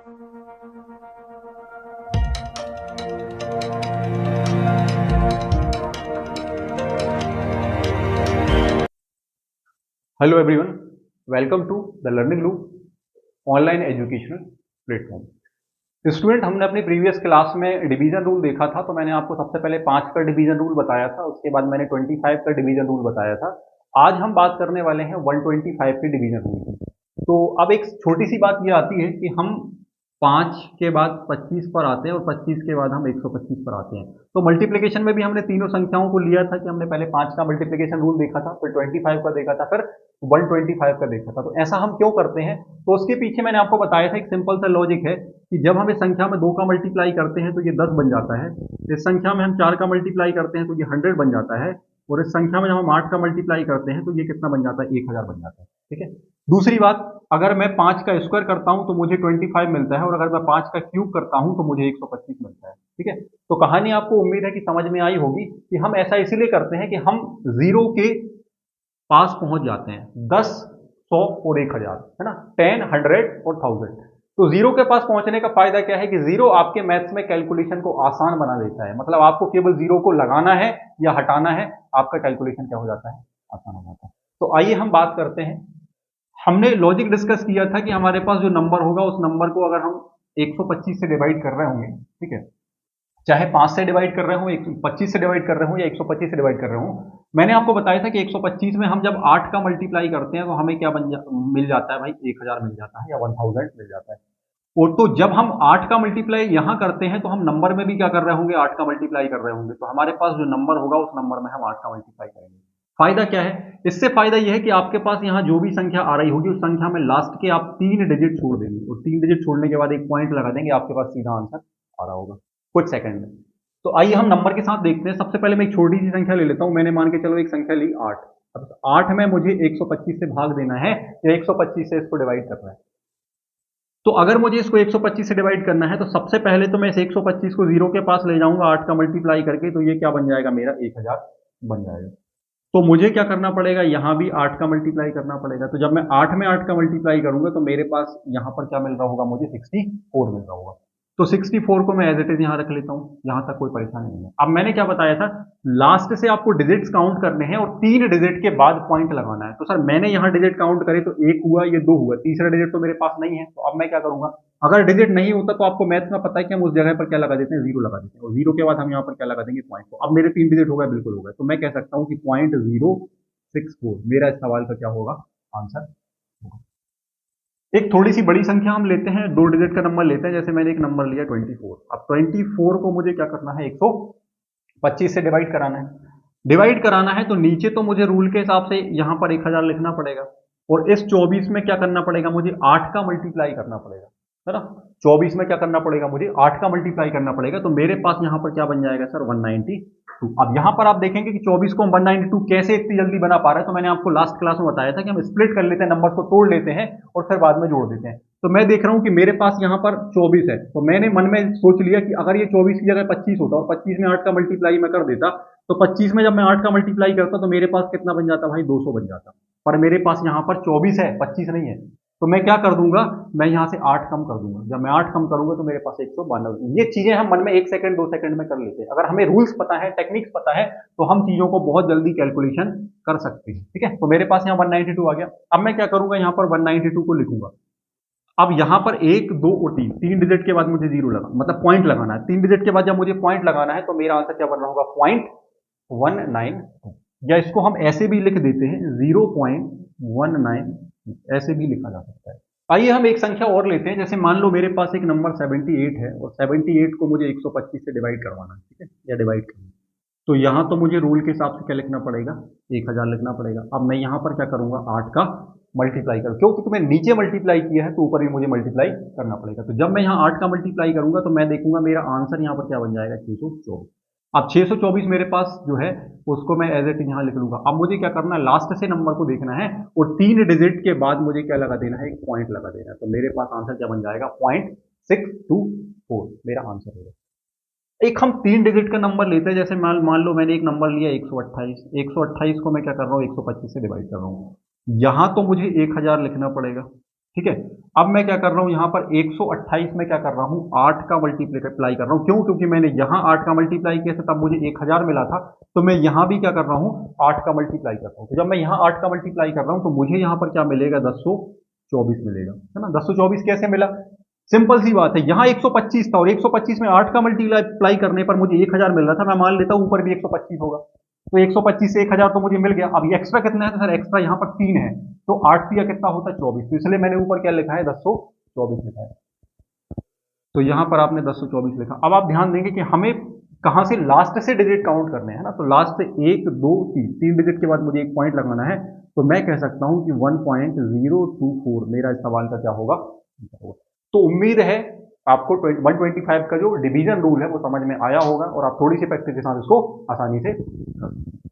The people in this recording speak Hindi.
Hello everyone, welcome to the learning loop online educational platform. Student, हमने अपनी प्रीवियस क्लास में डिवीजन रूल देखा था। तो मैंने आपको सबसे पहले 5 का डिवीजन रूल बताया था, उसके बाद मैंने 25 का डिवीजन रूल बताया था। आज हम बात करने वाले हैं 125 के डिवीजन रूल की। तो अब एक छोटी सी बात ये आती है कि हम 5 के बाद 25 पर आते हैं और 25 के बाद हम 125 पर आते हैं। तो मल्टीप्लिकेशन में भी हमने तीनों संख्याओं को लिया था कि हमने पहले 5 का मल्टीप्लिकेशन रूल देखा था, फिर 25 का देखा था, फिर 125 का देखा था। तो ऐसा हम क्यों करते हैं? तो उसके पीछे मैंने आपको बताया था, एक सिंपल सा लॉजिक है कि जब हम इस संख्या में 2 का मल्टीप्लाई करते हैं तो ये 10 बन जाता है। इस संख्या में हम 4 का मल्टीप्लाई करते हैं तो ये 100 बन जाता है। और इस संख्या में जब हम 8 का मल्टीप्लाई करते हैं तो ये कितना बन जाता है? 1000 बन जाता है। ठीक है। दूसरी बात, अगर मैं 5 का स्क्वायर करता हूं तो मुझे 25 मिलता है, और अगर मैं 5 का क्यूब करता हूं तो मुझे 125 मिलता है। ठीक है। तो कहानी आपको उम्मीद है कि समझ में आई होगी कि हम ऐसा इसलिए करते हैं कि हम जीरो के पास पहुंच जाते हैं। 10, 100 और 1000, है ना, 10, 100 और 1000। तो जीरो के पास पहुंचने का फायदा क्या है कि जीरो आपके मैथ्स में कैलकुलेशन को आसान बना देता है। मतलब आपको केवल जीरो को लगाना है या हटाना है, आपका कैलकुलेशन क्या हो जाता है? आसान हो जाता है। तो आइए हम बात करते हैं। हमने लॉजिक डिस्कस किया था कि हमारे पास जो नंबर होगा उस नंबर को अगर हम 125 से डिवाइड कर रहे होंगे, ठीक है, चाहे 5 से डिवाइड कर रहे हो, 125 से डिवाइड कर रहे हो या 125 से डिवाइड कर रहे हो। मैंने आपको बताया था कि 125 में हम जब 8 का मल्टीप्लाई करते हैं तो हमें क्या मिल जाता है भाई? 1000 मिल जाता है या 1000 मिल जाता है। और तो जब हम 8 का मल्टीप्लाई यहां करते हैं तो हम नंबर में भी क्या कर रहे होंगे? 8 का मल्टीप्लाई कर रहे होंगे। तो हमारे पास जो नंबर होगा उस नंबर में हम 8 का मल्टीप्लाई करेंगे। फायदा क्या है इससे? फायदा यह है कि आपके पास यहां जो भी संख्या आ रही होगी उस संख्या में लास्ट के आप 3 डिजिट छोड़ देंगे, और 3 डिजिट छोड़ने के बाद एक पॉइंट लगा देंगे, आपके पास सीधा आंसर आ रहा होगा कुछ सेकंड में। तो आइए हम नंबर के साथ देखते हैं। सबसे पहले मैं एक छोटी सी संख्या ले लेता हूं। मैंने मान के चलो एक संख्या ली 8। अब 8 में मुझे 125 से भाग देना है या 125 से इसको डिवाइड करना है। तो अगर मुझे इसको 125 से डिवाइड करना है तो सबसे पहले तो मैं इस 125 को जीरो के पास ले जाऊंगा 8 का मल्टीप्लाई करके, तो ये क्या बन जाएगा? मेरा 1000 बन जाएगा। तो मुझे क्या करना पड़ेगा? यहां भी 8 का मल्टीप्लाई करना पड़ेगा। तो जब मैं 8 में 8 का मल्टीप्लाई करूंगा तो मेरे पास यहां पर क्या मिल रहा होगा? मुझे 64 मिल रहा होगा। तो 64 को मैं एज इट इज यहां रख लेता हूं, यहां तक कोई परेशानी नहीं है। अब मैंने क्या बताया था? लास्ट से आपको डिजिट्स काउंट करने हैं और 3 डिजिट के बाद पॉइंट लगाना है। तो सर मैंने यहां डिजिट काउंट करे तो 1 हुआ, ये 2 हुआ, तीसरा डिजिट तो मेरे पास नहीं है। तो अब मैं क्या करूंगा? अगर डिजिट नहीं होता तो आपको मैथ में पता है कि हम उस जगह पर क्या लगा देते हैं? जीरो लगा देते हैं, और जीरो के बाद हम यहाँ पर क्या लगा देंगे? पॉइंट। तो अब मेरे 3 डिजिट हो गए, बिल्कुल हो गए। तो मैं कह सकता हूँ कि 0.064 मेरा इस सवाल का क्या होगा? आंसर होगा। एक थोड़ी सी बड़ी संख्या हम लेते हैं, 2 डिजिट का नंबर लेते हैं। जैसे मैंने एक नंबर लिया 24। अब 24 को मुझे क्या करना है? 125 से डिवाइड कराना है। डिवाइड कराना है तो नीचे तो मुझे रूल के हिसाब से यहां पर 1000 लिखना पड़ेगा, और इस 24 में क्या करना पड़ेगा? मुझे 8 का मल्टीप्लाई करना पड़ेगा, है ना। 24 में क्या करना पड़ेगा? मुझे 8 का मल्टीप्लाई करना पड़ेगा। तो मेरे पास यहां पर क्या बन जाएगा सर? 192। अब यहां पर आप देखेंगे कि 24 को हम 192 कैसे इतनी जल्दी बना पा रहे हैं। तो मैंने आपको लास्ट क्लास में बताया था कि हम स्प्लिट कर लेते हैं, नंबर को तोड़ लेते हैं और फिर बाद में जोड़ देते हैं। तो मैं देख रहा हूं कि मेरे पास यहां पर 24 है, तो मैंने मन में सोच लिया कि अगर ये 24 की जगह 25 होता और 25 में 8 का मल्टीप्लाई मैं कर देता, तो 25 में जब मैं 8 का मल्टीप्लाई करता तो मेरे पास कितना बन जाता भाई? 200 बन जाता। पर मेरे पास यहां पर 24 है, 25 नहीं है। तो मैं क्या कर दूंगा? मैं यहां से 8 कम कर दूंगा। जब मैं 8 कम करूंगा तो मेरे पास 192। ये चीजें हम मन में 1 सेकंड 2 सेकंड में कर लेते हैं। अगर हमें रूल्स पता है, टेक्निक्स पता है, तो हम चीजों को बहुत जल्दी कैलकुलेशन कर सकते हैं। ठीक है। तो मेरे पास यहाँ 192 आ गया। अब मैं क्या करूंगा? यहाँ पर 192 को लिखूंगा। अब यहां पर 1, 2 और 3 डिजिट के बाद मुझे जीरो लगा, मतलब पॉइंट लगाना है। 3 डिजिट के बाद जब मुझे पॉइंट लगाना है तो मेरा आंसर क्या बन रहा होगा? 0.192। या इसको हम ऐसे भी लिख देते हैं 0.19, ऐसे भी लिखा जा सकता है। आइए हम एक संख्या और लेते हैं। जैसे मान लो मेरे पास एक नंबर 78 है और 78 को मुझे 125 से डिवाइड करवाना है, ठीक है, या डिवाइड करना है। तो यहां तो मुझे रूल के हिसाब से क्या लिखना पड़ेगा? 1000 लिखना पड़ेगा। अब मैं यहां पर क्या करूंगा? 8 का मल्टीप्लाई करूँ, क्योंकि मैं नीचे मल्टीप्लाई किया है तो ऊपर भी मुझे मल्टीप्लाई करना पड़ेगा। तो जब मैं यहाँ 8 का मल्टीप्लाई करूंगा तो मैं देखूंगा मेरा आंसर यहाँ पर क्या बन जाएगा? 624। अब 624 मेरे पास जो है उसको मैं एज इट इज यहाँ लिख लूंगा। अब मुझे क्या करना है? लास्ट से नंबर को देखना है और 3 डिजिट के बाद मुझे क्या लगा देना है? एक पॉइंट लगा देना है। तो मेरे पास आंसर क्या बन जाएगा? 0.624 मेरा आंसर होगा। एक हम 3 डिजिट का नंबर लेते हैं। जैसे मान लो मैंने एक नंबर लिया 128। 128 को मैं क्या कर रहा हूँ? 125 से डिवाइड कर रहा हूँ। यहां तो मुझे 1000 लिखना पड़ेगा, ठीक है। अब मैं क्या कर रहा हूं यहां पर 128 में क्या कर रहा हूं 8 का मल्टीप्लाई कर रहा हूं। क्यों? क्योंकि मैंने यहां 8 का मल्टीप्लाई किया था तब मुझे 1000 मिला था, तो मैं यहां भी क्या कर रहा हूं 8 का मल्टीप्लाई कर रहा हूं। तो जब मैं यहां 8 का मल्टीप्लाई कर रहा हूं तो मुझे यहां पर क्या मिलेगा 1024 मिलेगा, है ना। 1024 कैसे मिला? सिंपल सी बात है, यहां 125 था और 125 में 8 का मल्टीप्लाई करने पर मुझे 1000 मिल रहा था। मैं मान लेता हूं ऊपर भी 125 होगा, तो 125 से 1000 तो मुझे मिल गया। अब ये एक्स्ट्रा कितना है? तो सर एक्स्ट्रा यहाँ पर 3 है, तो 8 या कितना होता है 24, तो इसलिए मैंने ऊपर क्या लिखा है 1024 लिखा है। तो यहाँ पर आपने 1024 लिखा। अब आप ध्यान देंगे कि हमें कहाँ से लास्ट से डिजिट काउंट करने हैं ना, तो लास्ट से 1 2 3 तीन डिजिट के बाद मुझे एक पॉइंट लगाना है, तो मैं कह सकता हूँ कि 1.024 मेरा इस सवाल का क्या होगा। तो उम्मीद है आपको 125 का जो डिवीजन रूल है वो समझ में आया होगा और आप थोड़ी सी प्रैक्टिस के साथ इसको आसानी से कर सकते हैं।